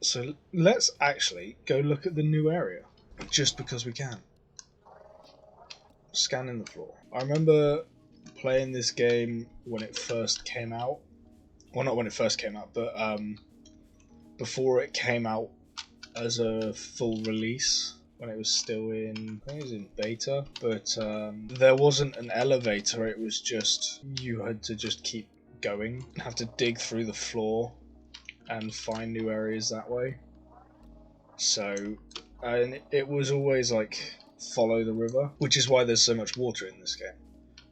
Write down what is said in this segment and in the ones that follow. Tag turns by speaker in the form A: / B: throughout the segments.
A: So let's actually go look at the new area, just because we can. Scanning the floor. I remember playing this game when it first came out. Well, not when it first came out, but before it came out as a full release, when it was still in, I think it was in beta, but there wasn't an elevator. It was just, you had to just keep going, have to dig through the floor and find new areas that way. So, and it was always like follow the river, which is why there's so much water in this game,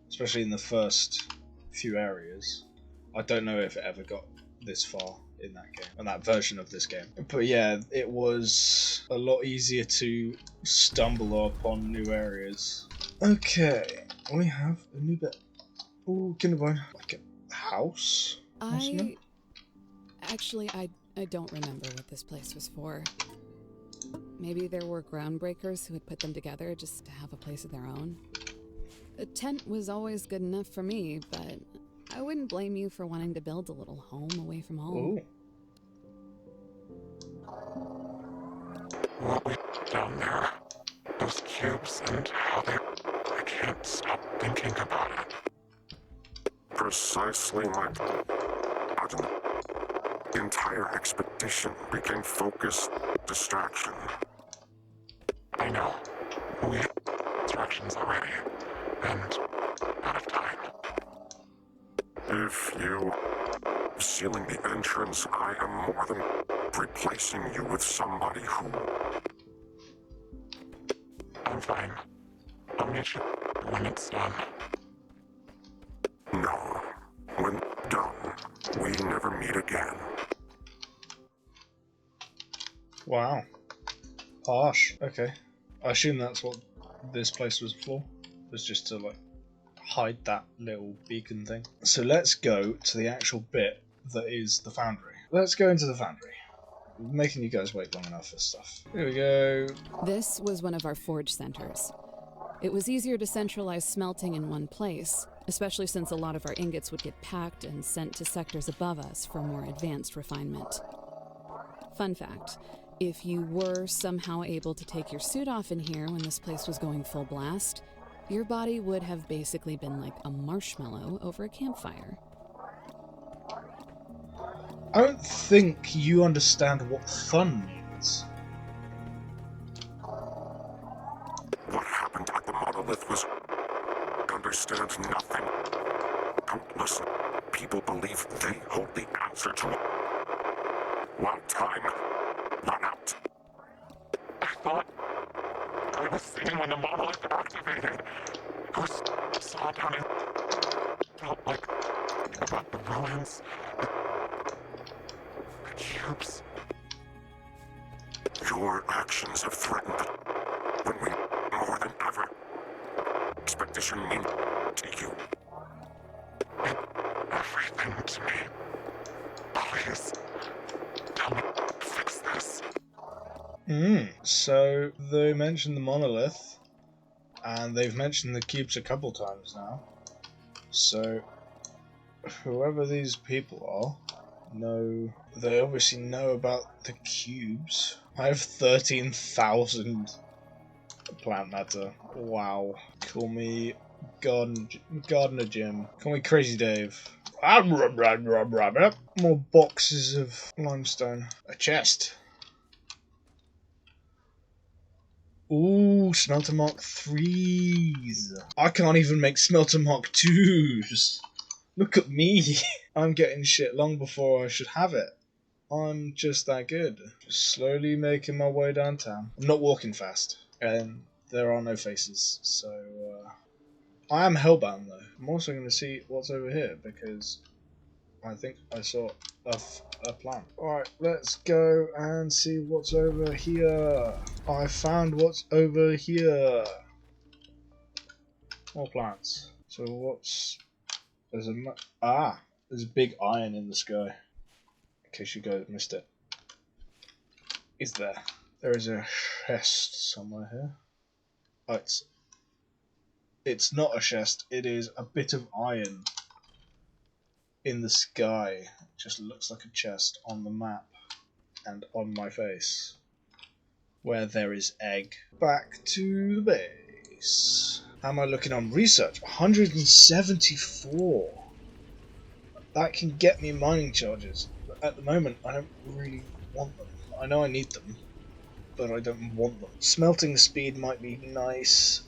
A: especially in the first few areas. I don't know if it ever got this far in that game, on that version of this game. But yeah, it was a lot easier to stumble upon new areas. Okay, we have a new bit. Oh, kindergarten. Like a house?
B: I don't remember what this place was for. Maybe there were groundbreakers who had put them together just to have a place of their own. A tent was always good enough for me, but I wouldn't blame you for wanting to build a little home away from home.
A: Oh.
C: What we down there, those cubes and how they... I can't stop thinking about it. Precisely my... The entire expedition became focused distraction. I know. We had distractions already, and out of time. If you... sealing the entrance, I am more than replacing you with somebody who... I'm fine. I'll meet you when it's done. No. When done, we never meet again.
A: Wow. Harsh. Okay. I assume that's what this place was for. Was just to like hide that little beacon thing. So let's go to the actual bit that is the foundry. Let's go into the foundry. I'm making you guys wait long enough for stuff. Here we go.
B: This was one of our forge centers. It was easier to centralize smelting in one place, especially since a lot of our ingots would get packed and sent to sectors above us for more advanced refinement. Fun fact, if you were somehow able to take your suit off in here when this place was going full blast, your body would have basically been like a marshmallow over a campfire.
A: I don't think you understand what fun means.
C: What happened at the monolith was... understand nothing. Don't listen. People believe they hold the answer to it. While time run out. I thought I was seeing when the monolith activated. I was saw down and felt like about the ruins, the cubes. Your actions have threatened when we more than ever. Expedition mean to you. And everything to me. Please, tell me to fix this.
A: So they mentioned the monolith, and they've mentioned the cubes a couple times now. So whoever these people are, they obviously know about the cubes. I have 13,000 plant matter. Wow. Call me Gardener Jim. Call me Crazy Dave. More boxes of limestone. A chest. Ooh, Smelter Mark 3s. I can't even make Smelter Mark 2s. Look at me. I'm getting shit long before I should have it. I'm just that good. Just slowly making my way downtown. I'm not walking fast. And there are no faces. So, I am hellbound though. I'm also going to see what's over here because I think I saw a plant. Alright, let's go and see what's over here. I found what's over here. More plants. So what's... There's a big iron in the sky. In case you guys missed it. Is there? There is a chest somewhere here. Oh, it's not a chest. It is a bit of iron in the sky. It just looks like a chest on the map. and on my face. Where there is egg. Back to the base. How am I looking on research? 174. That can get me mining charges. But at the moment, I don't really want them. I know I need them, but I don't want them. Smelting speed might be nice.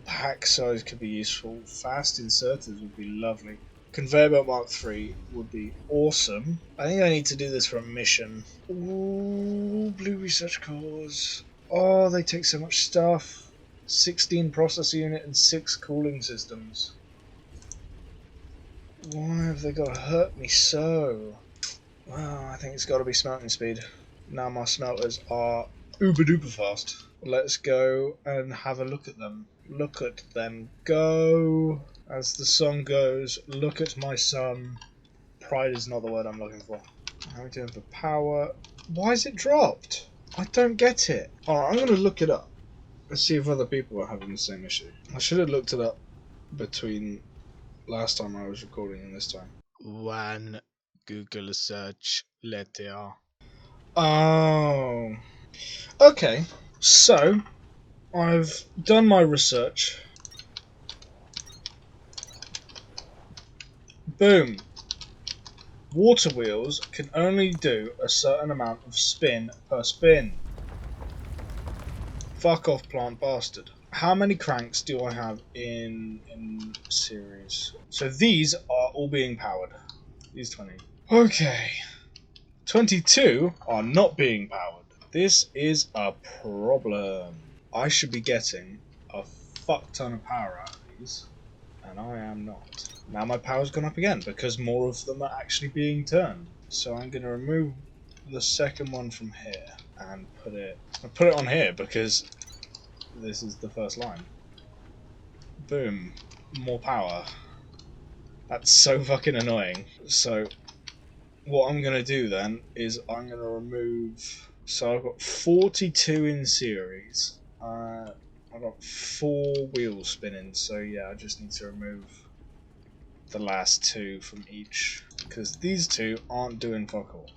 A: Pack size could be useful. Fast inserters would be lovely. Conveyor belt Mark III would be awesome. I think I need to do this for a mission. Ooh, blue research cores. Oh, they take so much stuff. 16 processor unit and 6 cooling systems. Why have they got to hurt me so? Well, I think it's got to be smelting speed. Now my smelters are uber duper fast. Let's go and have a look at them. Look at them go. As the song goes, look at my son. Pride is not the word I'm looking for. How are we doing for power? Why is it dropped? I don't get it. Alright, I'm going to look it up and see if other people are having the same issue. I should have looked it up between last time I was recording and this time. One Google search later. Oh. Okay, so I've done my research. Boom. Water wheels can only do a certain amount of spin per spin. Fuck off, plant bastard. How many cranks do I have in series? So these are all being powered. These 20. Okay. 22 are not being powered. This is a problem. I should be getting a fuck ton of power out of these, and I am not. Now my power's gone up again because more of them are actually being turned. So I'm going to remove the second one from here and put it on here because this is the first line. Boom. More power. That's so fucking annoying. So what I'm going to do then is I'm going to remove... So I've got 42 in series. I've got 4 wheels spinning, so yeah, I just need to remove the last 2 from each, because these 2 aren't doing fuck all.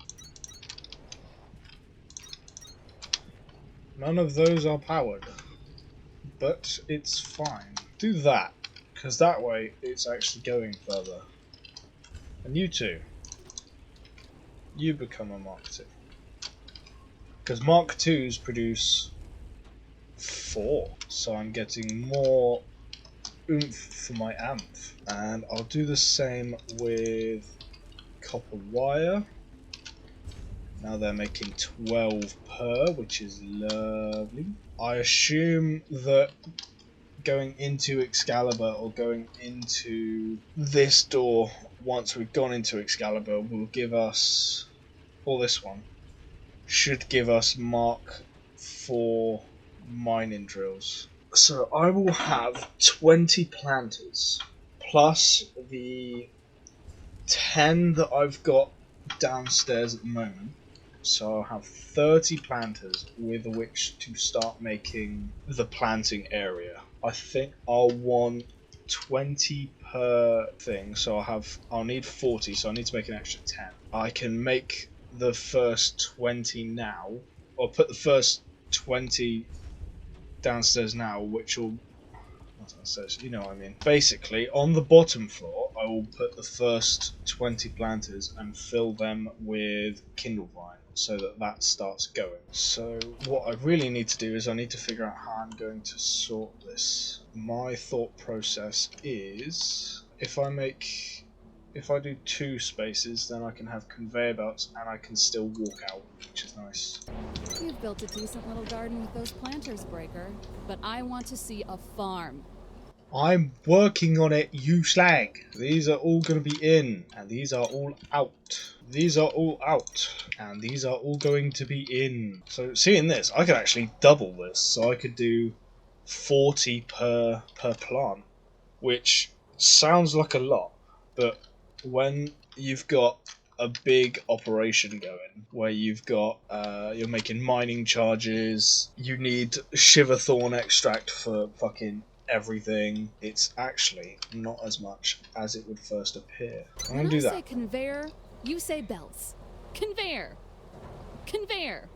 A: None of those are powered, but it's fine. Do that, because that way it's actually going further. And you 2, you become a Mark II. Because Mark IIs produce 4, so I'm getting more oomph for my amp. And I'll do the same with copper wire. Now they're making 12 per, which is lovely. I assume that going into Excalibur or going into this door, once we've gone into Excalibur, will give us, or this one, should give us Mark IV mining drills. So I will have 20 planters, plus the 10 that I've got downstairs at the moment. So I'll have 30 planters with which to start making the planting area. I think I'll want 20 per thing, so I'll need 40, so I need to make an extra 10. I can make the first 20 now, or put the first 20 downstairs now, which will... downstairs, you know what I mean. Basically, on the bottom floor, I will put the first 20 planters and fill them with kindle vine, so that starts going. So what I really need to do is I need to figure out how I'm going to sort this. My thought process is, if I do 2 spaces, then I can have conveyor belts and I can still walk out, which is nice.
B: You've built a decent little garden with those planters, Breaker, but I want to see a farm.
A: I'm working on it, you slag. These are all going to be in, and these are all out. These are all out, and these are all going to be in. So seeing this, I could actually double this, so I could do 40 per plant, which sounds like a lot, but when you've got a big operation going, where you've got you're making mining charges, you need shiverthorn extract for fucking everything, it's actually not as much as it would first appear. I'm
B: When
A: gonna do
B: I say
A: that.
B: conveyor, you say belts. Conveyor! Conveyor!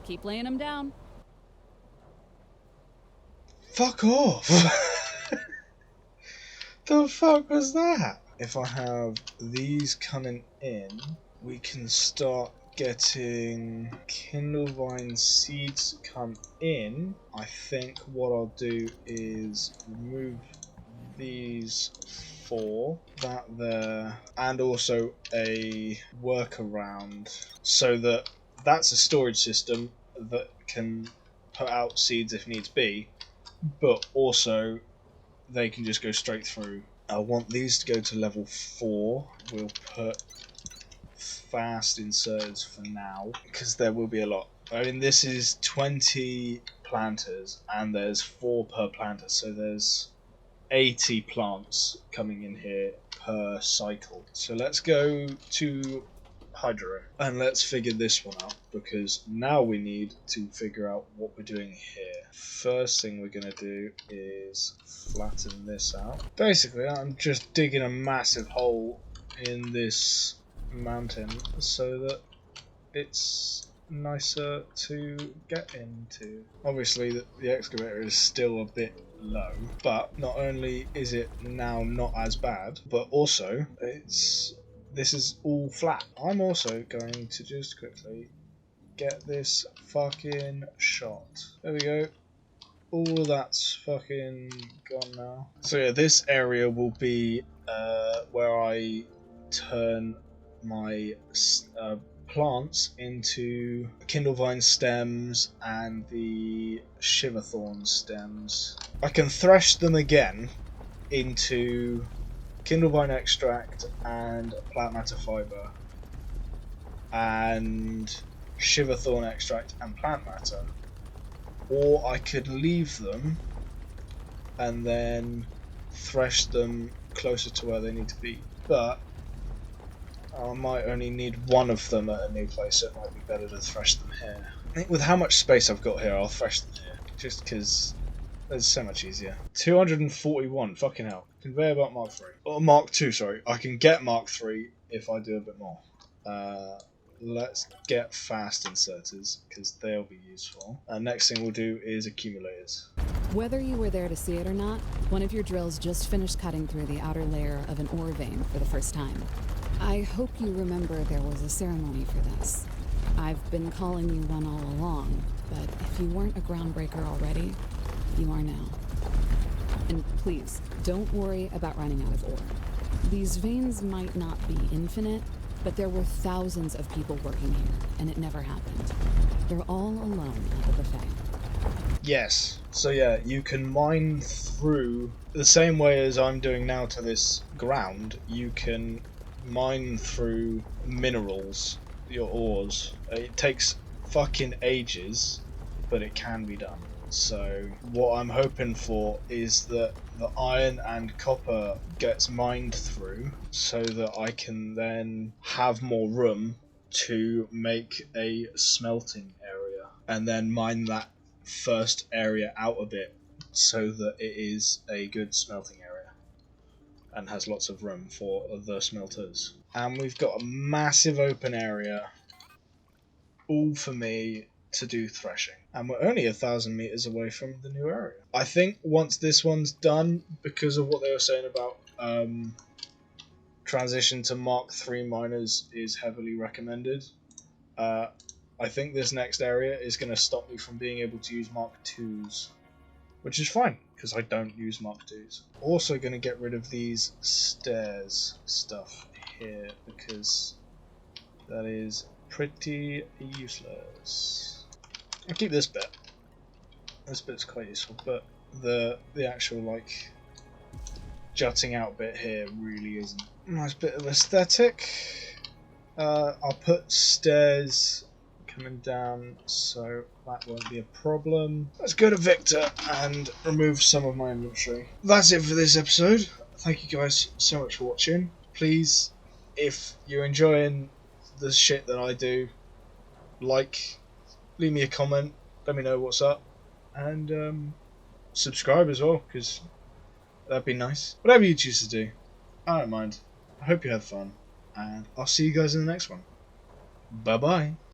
B: Keep laying them down.
A: Fuck off! The fuck was that? If I have these coming in, we can start getting Kindlevine seeds to come in. I think what I'll do is remove these 4, that there, and also a workaround so that that's a storage system that can put out seeds if needs be, but also they can just go straight through. I want these to go to level 4. We'll put fast inserters for now because there will be a lot. I mean, this is 20 planters and there's 4 per planter, so there's 80 plants coming in here per cycle. So let's go to Hydro and let's figure this one out, because now we need to figure out what we're doing here. First thing we're going to do is flatten this out. Basically, I'm just digging a massive hole in this mountain so that it's nicer to get into. Obviously the excavator is still a bit low, but not only is it now not as bad, but also this is all flat. I'm also going to just quickly get this fucking shot. There we go. All of that's fucking gone now. So yeah, this area will be where I turn my plants into Kindlevine stems and the Shiverthorn stems. I can thresh them again into Kindlevine extract and plant matter fiber and Shiverthorn extract and plant matter, or I could leave them and then thresh them closer to where they need to be, but I might only need one of them at a new place, so it might be better to thresh them here. I think with how much space I've got here, I'll thresh them here, just because it's so much easier. 241, fucking hell. Conveyor belt Mark 3. Or Mark 2, sorry. I can get Mark 3 if I do a bit more. Let's get fast inserters, because they'll be useful. Next thing we'll do is accumulators.
B: Whether you were there to see it or not, one of your drills just finished cutting through the outer layer of an ore vein for the first time. I hope you remember there was a ceremony for this. I've been calling you one all along, but if you weren't a groundbreaker already, you are now. And please, don't worry about running out of ore. These veins might not be infinite, but there were thousands of people working here, and it never happened. They're all alone at the buffet.
A: Yes, so yeah, you can mine through the same way as I'm doing now to this ground. You can mine through minerals, your ores. It takes fucking ages, but it can be done. So what I'm hoping for is that the iron and copper gets mined through so that I can then have more room to make a smelting area, and then mine that first area out a bit so that it is a good smelting area and has lots of room for the smelters. And we've got a massive open area all for me to do threshing, and we're only 1,000 meters away from the new area. I think once this one's done, because of what they were saying about transition to Mark 3 miners is heavily recommended, I think this next area is going to stop me from being able to use Mark 2s, which is fine because I don't use Mark 2s. Also going to get rid of these stairs stuff here because that is pretty useless. I'll keep this bit. This bit's quite useful, but the actual like jutting out bit here really isn't. Nice bit of aesthetic. I'll put stairs coming down so that won't be a problem. Let's go to Victor and remove some of my inventory. That's it for this episode. Thank you guys so much for watching. Please, if you're enjoying the shit that I do, leave me a comment, let me know what's up, and subscribe as well, because that'd be nice. Whatever you choose to do, I don't mind. I hope you have fun. and I'll see you guys in the next one. Bye bye.